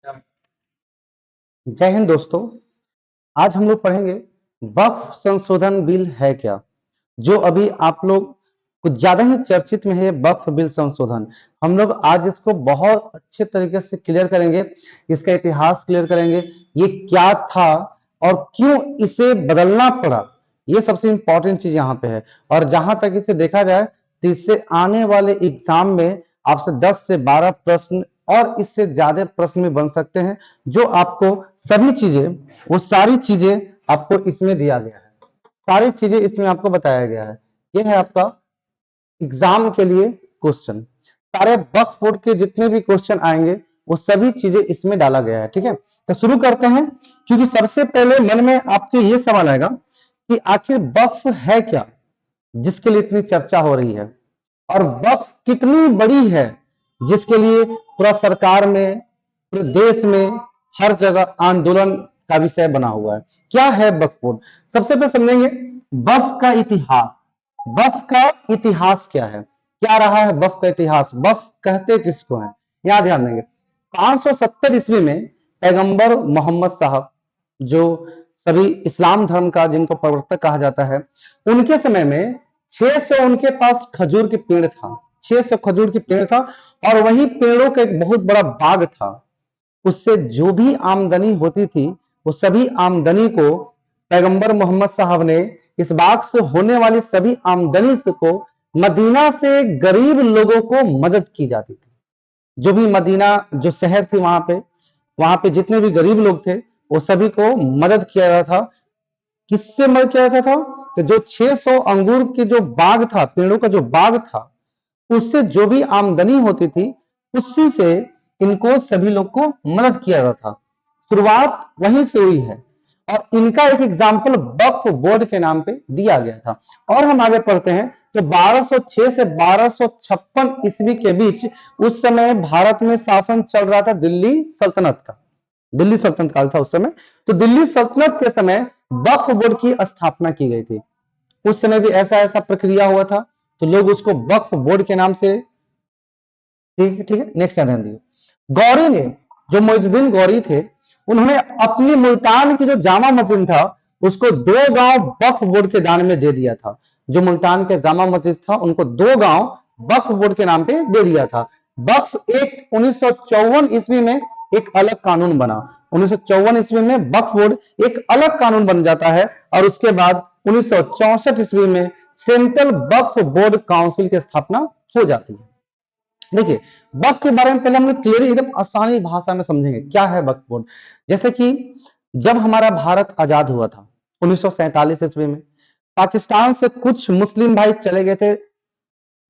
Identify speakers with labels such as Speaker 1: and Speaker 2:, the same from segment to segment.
Speaker 1: जय हिंद दोस्तों। आज हम लोग पढ़ेंगे वक्फ संशोधन बिल है क्या, जो अभी आप लोग कुछ ज्यादा ही चर्चित में है। वक्फ बिल संशोधन हम लोग आज इसको बहुत अच्छे तरीके से क्लियर करेंगे, इसका इतिहास क्लियर करेंगे, ये क्या था और क्यों इसे बदलना पड़ा। ये सबसे इंपॉर्टेंट चीज यहाँ पे है। और जहां तक इसे देखा जाए तो इससे आने वाले एग्जाम में आपसे 10 से 12 प्रश्न और इससे ज्यादा प्रश्न भी बन सकते हैं, जो आपको सभी चीजें, वो सारी चीजें आपको इसमें दिया गया है, सारी चीजें इसमें आपको बताया गया है। ये है आपका एग्जाम के लिए क्वेश्चन। सारे वक्फ बोर्ड के जितने भी क्वेश्चन आएंगे वो सभी चीजें इसमें डाला गया है। ठीक है, तो शुरू करते हैं। क्योंकि सबसे पहले मन में आपके ये सवाल आएगा कि आखिर वक्फ है क्या, जिसके लिए इतनी चर्चा हो रही है, और वक्फ कितनी बड़ी है, जिसके लिए पूरा सरकार में, पूरे देश में, हर जगह आंदोलन का विषय बना हुआ है। क्या है वक्फ बोर्ड? सबसे पहले समझेंगे वक्फ का इतिहास। वक्फ का इतिहास क्या है, क्या रहा है वक्फ का इतिहास, वक्फ कहते किसको है, यहां ध्यान देंगे। 570 ईस्वी में पैगंबर मोहम्मद साहब, जो सभी इस्लाम धर्म का जिनको प्रवर्तक कहा जाता है, उनके समय में 600 उनके पास खजूर के पेड़ था, 600 खजूर के पेड़ था, और वही पेड़ों का एक बहुत बड़ा बाग था। उससे जो भी आमदनी होती थी, वो सभी आमदनी को पैगंबर मोहम्मद साहब ने, इस बाग से होने वाली सभी आमदनी से को मदीना से गरीब लोगों को मदद की जाती थी। जो भी मदीना जो शहर थी, वहां पे जितने भी गरीब लोग थे, वो सभी को मदद किया जाता था। किससे मदद किया जाता था? कि जो 600 अंगूर के जो बाग था, पेड़ों का जो बाग था, उससे जो भी आमदनी होती थी, उसी से इनको सभी लोग को मदद किया जाता था। शुरुआत वहीं से हुई है, और इनका एक एग्जाम्पल वक्फ बोर्ड के नाम पे दिया गया था। और हम आगे पढ़ते हैं तो 1206 से 1256 ईस्वी के बीच उस समय भारत में शासन चल रहा था दिल्ली सल्तनत का। दिल्ली सल्तनत काल था उस समय। तो दिल्ली सल्तनत के समय वक्फ बोर्ड की स्थापना की गई थी। उस समय भी ऐसा ऐसा प्रक्रिया हुआ था, तो लोग उसको वक्फ बोर्ड के नाम से, ठीक है, नेक्स्ट ध्यान दिए। गौरी ने, जो मोइनुद्दीन गौरी थे, उन्होंने अपनी मुल्तान की जो जामा मस्जिद था, उसको 2 गांव वक्फ बोर्ड के दान में दे दिया था। जो मुल्तान के जामा मस्जिद था, उनको 2 गांव वक्फ बोर्ड के नाम पे दे दिया था। वक्फ एक 1954 ईस्वी में एक अलग कानून बना। 1954 ईस्वी में वक्फ बोर्ड एक अलग कानून बन जाता है, और उसके बाद 1964 ईस्वी में सेंट्रल वक्फ बोर्ड काउंसिल की स्थापना हो जाती है। देखिए, वक्फ के बारे में पहले हम लोग क्लियरली एकदम आसानी भाषा में समझेंगे क्या है वक्फ बोर्ड। जैसे कि जब हमारा भारत आजाद हुआ था 1947 ईस्वी में, पाकिस्तान से कुछ मुस्लिम भाई चले गए थे,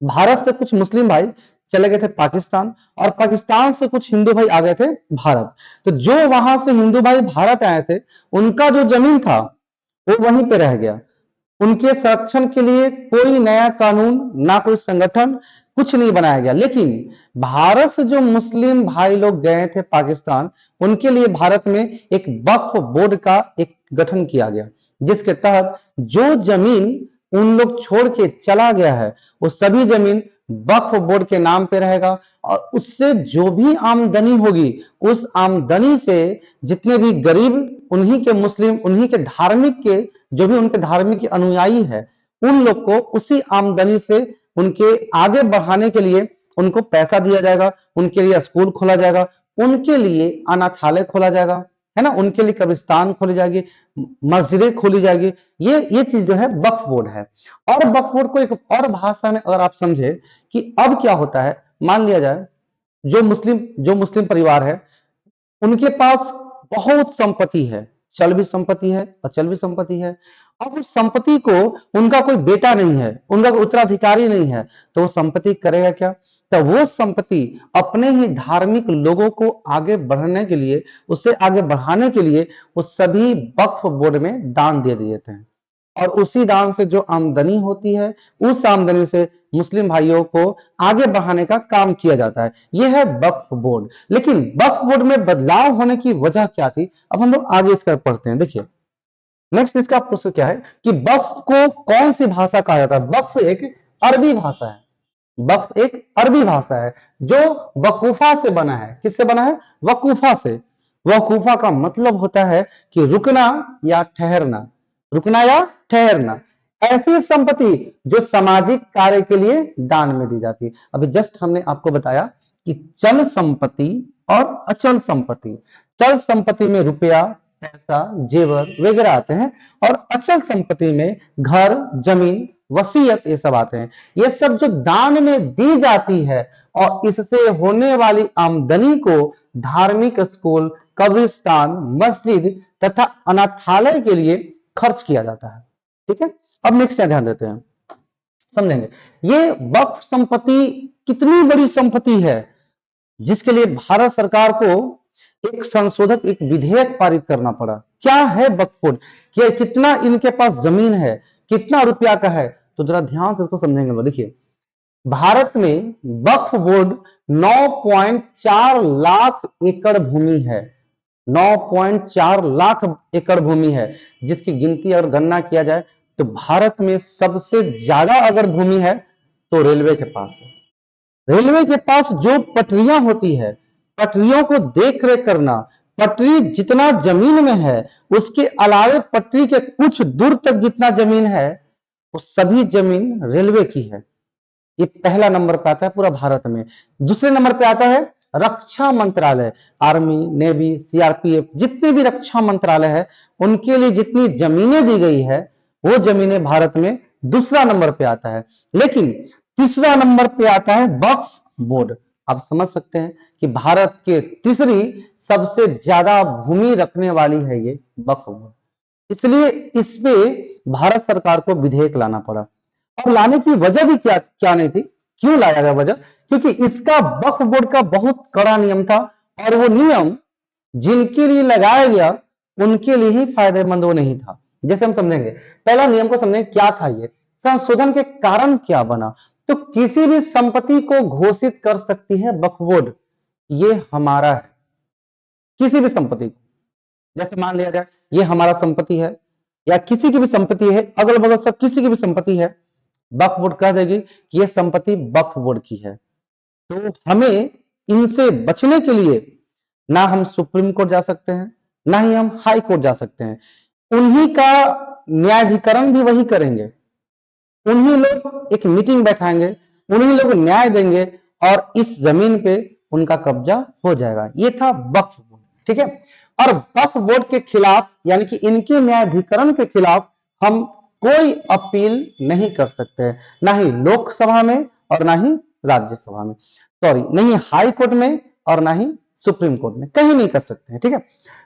Speaker 1: भारत से कुछ मुस्लिम भाई चले गए थे पाकिस्तान, और पाकिस्तान से कुछ हिंदू भाई आ गए थे भारत। तो जो वहां से हिंदू भाई भारत आए थे, उनका जो जमीन था वो वहीं पे रह गया। उनके संरक्षण के लिए कोई नया कानून, ना कोई संगठन, कुछ नहीं बनाया गया। लेकिन भारत से जो मुस्लिम भाई लोग गए थे पाकिस्तान, उनके लिए भारत में एक वक्फ बोर्ड का एक गठन किया गया, जिसके तहत जो जमीन उन लोग छोड़ के चला गया है, वो सभी जमीन वक्फ बोर्ड के नाम पे रहेगा, और उससे जो भी आमदनी होगी, उस आमदनी से जितने भी गरीब, उन्हीं के मुस्लिम, उन्हीं के धार्मिक के, जो भी उनके धार्मिक अनुयायी है, उन लोग को उसी आमदनी से उनके आगे बढ़ाने के लिए उनको पैसा दिया जाएगा, उनके लिए स्कूल खोला जाएगा, उनके लिए अनाथालय खोला जाएगा, है ना, उनके लिए कब्रिस्तान खोली जाएगी, मस्जिदें खोली जाएगी। ये चीज जो है वक्फ बोर्ड है। और वक्फ बोर्ड को एक और भाषा में अगर आप समझे कि अब क्या होता है, मान लिया जाए जो मुस्लिम परिवार है, उनके पास बहुत संपत्ति है, चल भी संपत्ति है, अचल भी संपत्ति है। अब उस संपत्ति को, उनका कोई बेटा नहीं है, उनका कोई उत्तराधिकारी नहीं है, तो वो संपत्ति करेगा क्या? तो वो संपत्ति अपने ही धार्मिक लोगों को आगे बढ़ने के लिए, उससे आगे बढ़ाने के लिए, वो सभी वक्फ बोर्ड में दान दे देते हैं, और उसी दान से जो आमदनी होती है, उस आमदनी से मुस्लिम भाइयों को आगे बढ़ाने का काम किया जाता है। यह है वक्फ बोर्ड। लेकिन वक्फ बोर्ड में बदलाव होने की वजह क्या थी, अब हम लोग आगे इसका पढ़ते हैं। देखिए, नेक्स्ट इसका प्रश्न क्या है कि वक्फ को कौन सी भाषा कहा जाता है? वक्फ एक अरबी भाषा है। वक्फ एक अरबी भाषा है जो वकूफा से बना है। किससे बना है? वकूफा से। वकूफा का मतलब होता है कि रुकना या ठहरना, रुकना या ठहरना। ऐसी संपत्ति जो सामाजिक कार्य के लिए दान में दी जाती है। अभी जस्ट हमने आपको बताया कि चल संपत्ति और अचल संपत्ति। चल संपत्ति में रुपया, पैसा, जेवर वगैरह आते हैं, और अचल संपत्ति में घर, जमीन, वसीयत ये सब आते हैं। ये सब जो दान में दी जाती है और इससे होने वाली आमदनी को धार्मिक स्कूल, कब्रिस्तान, मस्जिद तथा अनाथालय के लिए खर्च किया जाता है। ठीक है, अब नेक्स्ट ध्यान देते हैं, समझेंगे ये वक्फ संपत्ति कितनी बड़ी संपत्ति है, जिसके लिए भारत सरकार को एक संशोधक, एक विधेयक पारित करना पड़ा। क्या है वक्फ बोर्ड, कि कितना इनके पास जमीन है, कितना रुपया का है, तो जरा ध्यान से इसको समझेंगे। देखिए, भारत में वक्फ बोर्ड 9.4 लाख एकड़ भूमि है। 9.4 लाख एकड़ भूमि है, जिसकी गिनती अगर गणना किया जाए तो भारत में सबसे ज्यादा अगर भूमि है तो रेलवे के पास है। रेलवे के पास जो पटरियां होती है, पटरियों को देख रेख करना, पटरी जितना जमीन में है उसके अलावे पटरी के कुछ दूर तक जितना जमीन है वो सभी जमीन रेलवे की है। ये पहला नंबर पे आता है पूरा भारत में। दूसरे नंबर पे आता है रक्षा मंत्रालय, आर्मी, नेवी, सीआरपीएफ, जितने भी रक्षा मंत्रालय है उनके लिए जितनी जमीनें दी गई है वो जमीनें भारत में दूसरा नंबर पे आता है। लेकिन तीसरा नंबर पे आता है वक्फ बोर्ड। आप समझ सकते हैं कि भारत के तीसरी सबसे ज्यादा भूमि रखने वाली है ये वक्फ बोर्ड, इसलिए इस पे भारत सरकार को विधेयक लाना पड़ा। और लाने की वजह भी क्या नहीं थी, क्यों लाया गया वजह, क्योंकि इसका वक्फ बोर्ड का बहुत कड़ा नियम था, और वो नियम जिनके लिए लगाया गया उनके लिए ही फायदेमंद वो नहीं था। जैसे हम समझेंगे, पहला नियम को समझेंगे क्या था ये संशोधन के कारण क्या बना। तो किसी भी संपत्ति को घोषित कर सकती है वक्फ बोर्ड, ये हमारा है। किसी भी संपत्ति को, जैसे मान लिया जाए ये हमारा संपत्ति है या किसी की भी संपत्ति है, अगल बगल सब किसी की भी संपत्ति है, वक्फ बोर्ड कह देगी कि ये संपत्ति वक्फ बोर्ड की है। तो हमें इनसे बचने के लिए ना हम सुप्रीम कोर्ट जा सकते हैं, ना ही हम हाई कोर्ट जा सकते हैं। उन्हीं का न्यायाधिकरण भी वही करेंगे, उन्हीं लोग एक मीटिंग बैठाएंगे, उन्हीं लोग न्याय देंगे और इस जमीन पे उनका कब्जा हो जाएगा। ये था वक्फ बोर्ड। ठीक है, और वक्फ बोर्ड के खिलाफ यानी कि इनके न्यायाधिकरण के खिलाफ हम कोई अपील नहीं कर सकते हैं, ना ही लोकसभा में और ना ही राज्यसभा में, सॉरी नहीं हाई कोर्ट में और ना ही सुप्रीम कोर्ट में, कहीं नहीं कर सकते हैं। ठीक है,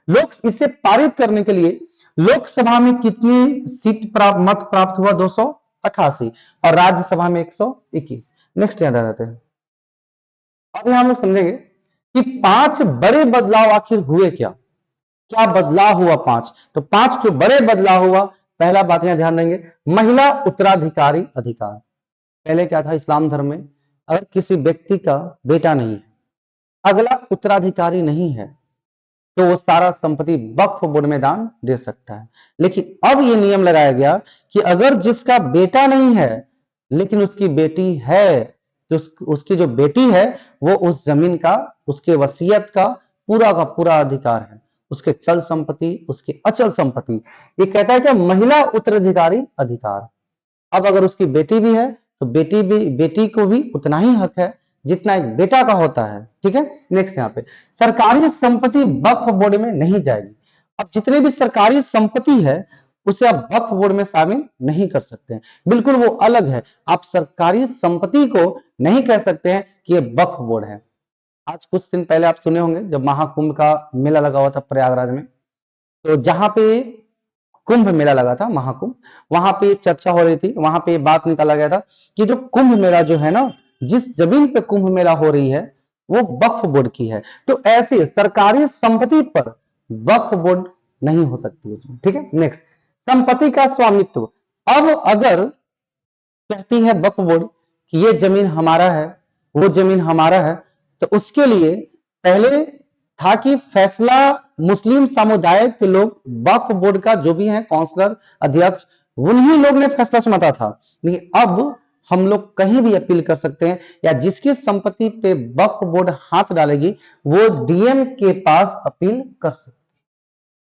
Speaker 1: लोक इसे पारित करने के लिए लोकसभा में कितनी सीट मत प्राप्त हुआ? 288, और राज्यसभा में 121। नेक्स्ट याद आ जाते हैं। अब हम लोग समझेंगे कि 5 बड़े बदलाव आखिर हुए क्या, क्या बदलाव हुआ 5। तो 5 जो बड़े बदलाव हुआ, पहला बात यहां ध्यान देंगे, महिला उत्तराधिकारी अधिकार। पहले क्या था इस्लाम धर्म में, अगर किसी व्यक्ति का बेटा नहीं है, अगला उत्तराधिकारी नहीं है, तो वो सारा संपत्ति वक्फ बोर्ड में दान दे सकता है। लेकिन अब ये नियम लगाया गया कि अगर जिसका बेटा नहीं है लेकिन उसकी बेटी है, तो उसकी जो बेटी है वो उस जमीन का, उसके वसीयत का पूरा अधिकार है, उसके चल संपत्ति, उसकी अचल संपत्ति। ये कहता है कि महिला उत्तराधिकारी अधिकार। अब अगर उसकी बेटी भी है तो बेटी को भी उतना ही हक है जितना एक बेटा का होता है। ठीक है, नेक्स्ट यहाँ पे सरकारी संपत्ति वक्फ बोर्ड में नहीं जाएगी। अब जितने भी सरकारी संपत्ति है उसे आप वक्फ बोर्ड में शामिल नहीं कर सकते हैं, बिल्कुल वो अलग है। आप सरकारी संपत्ति को नहीं कह सकते हैं कि ये वक्फ बोर्ड है। आज कुछ दिन पहले आप सुने होंगे जब महाकुंभ का मेला लगा हुआ था प्रयागराज में, तो जहां पे कुंभ मेला लगा था महाकुंभ, वहां पे चर्चा हो रही थी, वहां पे बात निकाला गया था कि जो कुंभ मेला जो है ना, जिस जमीन पे कुंभ मेला हो रही है वो वक्फ बोर्ड की है। तो ऐसे सरकारी संपत्ति पर वक्फ बोर्ड नहीं हो सकती उसमें। ठीक है, नेक्स्ट संपत्ति का स्वामित्व। अब अगर कहती है वक्फ बोर्ड कि ये जमीन हमारा है, वो जमीन हमारा है, तो उसके लिए पहले था कि फैसला मुस्लिम समुदाय के लोग, वक्फ बोर्ड का जो भी है काउंसलर, अध्यक्ष, उन्हीं लोग ने फैसला सुनाता था। लेकिन अब हम लोग कहीं भी अपील कर सकते हैं, या जिसकी संपत्ति पे वक्फ बोर्ड हाथ डालेगी वो डीएम के पास अपील कर सकते हैं।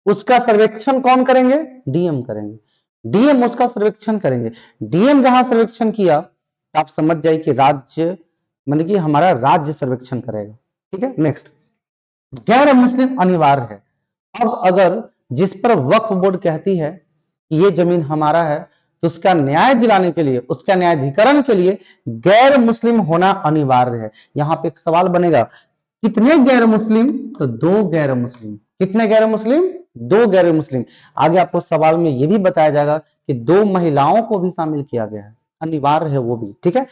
Speaker 1: उसका सर्वेक्षण कौन करेंगे? डीएम करेंगे। डीएम उसका सर्वेक्षण करेंगे। डीएम जहां सर्वेक्षण किया तो आप समझ जाइए कि राज्य, मतलब कि हमारा राज्य सर्वेक्षण करेगा। ठीक है, नेक्स्ट, गैर मुस्लिम अनिवार्य है। अब अगर जिस पर वक्फ बोर्ड कहती है कि ये जमीन हमारा है, तो उसका न्याय दिलाने के लिए, उसका न्यायाधिकरण के लिए गैर मुस्लिम होना अनिवार्य है। यहां पे एक सवाल बनेगा, कितने गैर मुस्लिम? तो दो गैर मुस्लिम। कितने गैर मुस्लिम? दो गैर मुस्लिम। आगे आपको सवाल में यह भी बताया जाएगा कि दो महिलाओं को भी शामिल किया गया है, अनिवार्य है वो भी। ठीक है,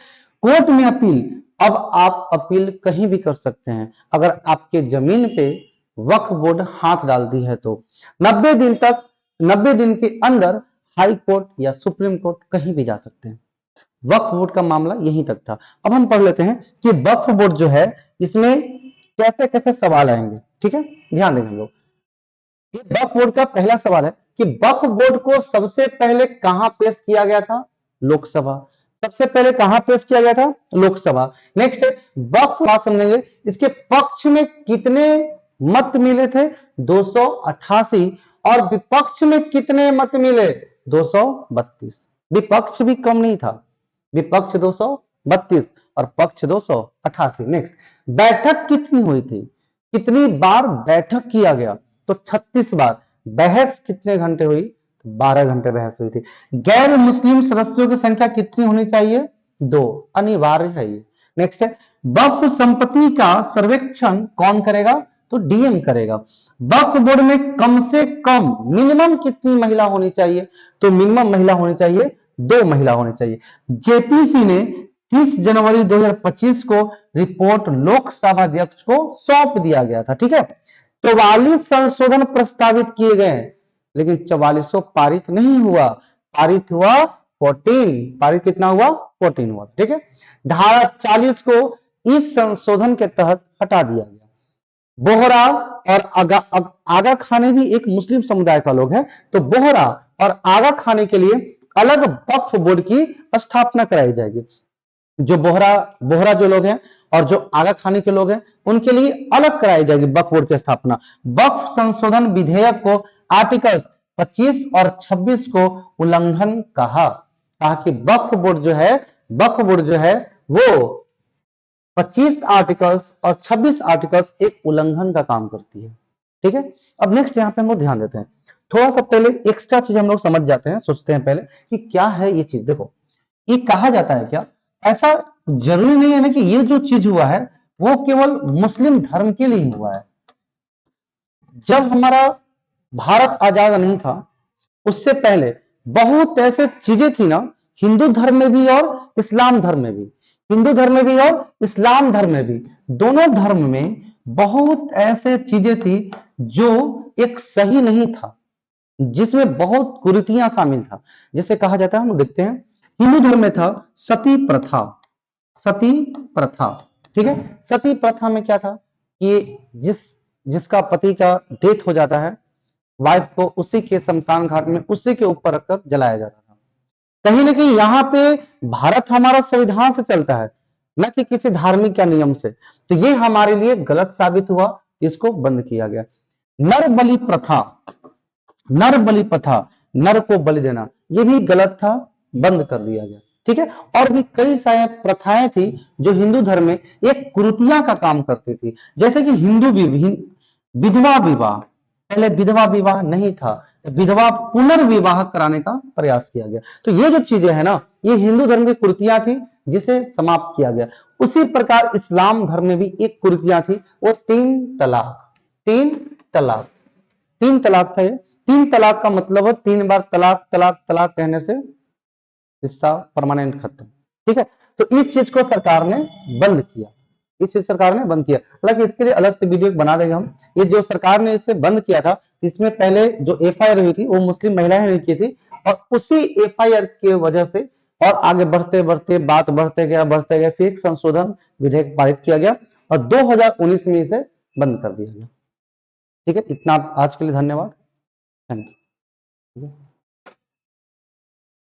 Speaker 1: कोर्ट में अपील। अब आप अपील कहीं भी कर सकते हैं अगर आपके जमीन पे वक्फ बोर्ड हाथ डालती है तो 90 दिन तक, 90 दिन के अंदर हाई कोर्ट या सुप्रीम कोर्ट कहीं भी जा सकते हैं। वक्फ बोर्ड का मामला यहीं तक था। अब हम पढ़ लेते हैं कि वक्फ बोर्ड जो है इसमें कैसे कैसे सवाल आएंगे। ठीक है, ध्यान देंगे हम लोग। ये वक्फ बोर्ड का पहला सवाल है कि वक्फ बोर्ड को सबसे पहले कहां पेश किया गया था? लोकसभा। सबसे पहले कहां पेश किया गया था? लोकसभा। नेक्स्ट है वक्फ, बात समझेंगे, इसके पक्ष में कितने मत मिले थे? 288। और विपक्ष में कितने मत मिले? 232। विपक्ष भी कम नहीं था, विपक्ष 232 और पक्ष 288। नेक्स्ट, बैठक कितनी हुई थी? कितनी बार बैठक किया गया? तो 36 बार। बहस कितने घंटे हुई? तो 12 घंटे बहस हुई थी। गैर मुस्लिम सदस्यों की संख्या कितनी होनी चाहिए? 2, अनिवार्य है ये। नेक्स्ट है वक्फ संपत्ति का सर्वेक्षण कौन करेगा? तो डीएम करेगा। वक्फ बोर्ड में कम से कम मिनिमम कितनी महिला होनी चाहिए? तो मिनिमम महिला होनी चाहिए 2 महिला होनी चाहिए। जेपीसी ने 30 जनवरी 2025 को रिपोर्ट लोकसभा अध्यक्ष को सौंप दिया गया था। ठीक है, 44 संशोधन प्रस्तावित किए गए, लेकिन 4400 पारित नहीं हुआ, पारित हुआ 14। पारित कितना हुआ? 14 हुआ। ठीक है, धारा 40 को इस संशोधन के तहत हटा दिया गया। बोहरा और आगा खाने भी एक मुस्लिम समुदाय का लोग है, तो बोहरा और आगा खाने के लिए अलग वक्फ बोर्ड की स्थापना कराई जाएगी। जो बोहरा बोहरा जो लोग हैं और जो आगा खाने के लोग हैं उनके लिए अलग कराई जाएगी वक्फ बोर्ड की स्थापना। वक्फ संशोधन विधेयक को आर्टिकल्स 25 और 26 को उल्लंघन कहा कि वक्फ बोर्ड जो है, वक्फ बोर्ड जो है वो 25 आर्टिकल्स और 26 आर्टिकल्स एक उल्लंघन का काम करती है। ठीक है, अब नेक्स्ट यहां पे हम लोग ध्यान देते हैं। थोड़ा सा पहले एक्स्ट्रा चीज हम लोग समझ जाते हैं, सोचते हैं पहले कि क्या है ये चीज। देखो, ये कहा जाता है क्या, ऐसा जरूरी नहीं है ना कि ये जो चीज हुआ है वो केवल मुस्लिम धर्म के लिए हुआ है। जब हमारा भारत आजाद नहीं था उससे पहले बहुत ऐसे चीजें थी ना, हिंदू धर्म में भी और इस्लाम धर्म में भी, हिंदू धर्म में भी और इस्लाम धर्म में भी, दोनों धर्म में बहुत ऐसे चीजें थी जो एक सही नहीं था, जिसमें बहुत कुरीतियां शामिल था। जैसे कहा जाता है, हम देखते हैं हिंदू धर्म में था सती प्रथा। सती प्रथा, ठीक है, सती प्रथा में क्या था कि जिसका पति का डेथ हो जाता है, वाइफ को उसी के शमशान घाट में उसी के ऊपर रखकर जलाया जाता था। कहीं ना कहीं यहाँ पे भारत हमारा संविधान से चलता है, न कि किसी धार्मिक या नियम से, तो ये हमारे लिए गलत साबित हुआ, इसको बंद किया गया। नर बलि प्रथा, नर बलि प्रथा, नर को बलि देना, ये भी गलत था, बंद कर दिया गया। ठीक है, और भी कई सारी प्रथाएं थी जो हिंदू धर्म में एक कुरीतियां का काम करती थी। जैसे कि विधवा विवाह, पहले विधवा विवाह नहीं था, विधवा पुनर्विवाह कराने का प्रयास किया गया। तो ये जो चीजें है ना, ये हिंदू धर्म की कुरीतियां थी जिसे समाप्त किया गया। उसी प्रकार इस्लाम धर्म में भी एक कुरीतियां थी, वो 3 तलाक। 3 तलाक, 3 तलाक था ये। 3 तलाक का मतलब है 3 बार तलाक तलाक तलाक कहने से रिश्ता परमानेंट खत्म। ठीक है, तो इस चीज को सरकार ने बंद किया, इस चीज सरकार ने बंद किया। हालांकि इसके लिए अलग से वीडियो बना देंगे हम। ये जो सरकार ने इसे बंद किया था, इसमें पहले जो एफआईआर हुई थी वो मुस्लिम महिलाएं ने की थी, और उसी एफआईआर की वजह से और आगे बढ़ते बढ़ते बात बढ़ते गया, फिर एक संशोधन विधेयक पारित किया गया और 2019 में इसे बंद कर दिया गया। ठीक है, इतना आज के लिए धन्यवाद, थैंक यू।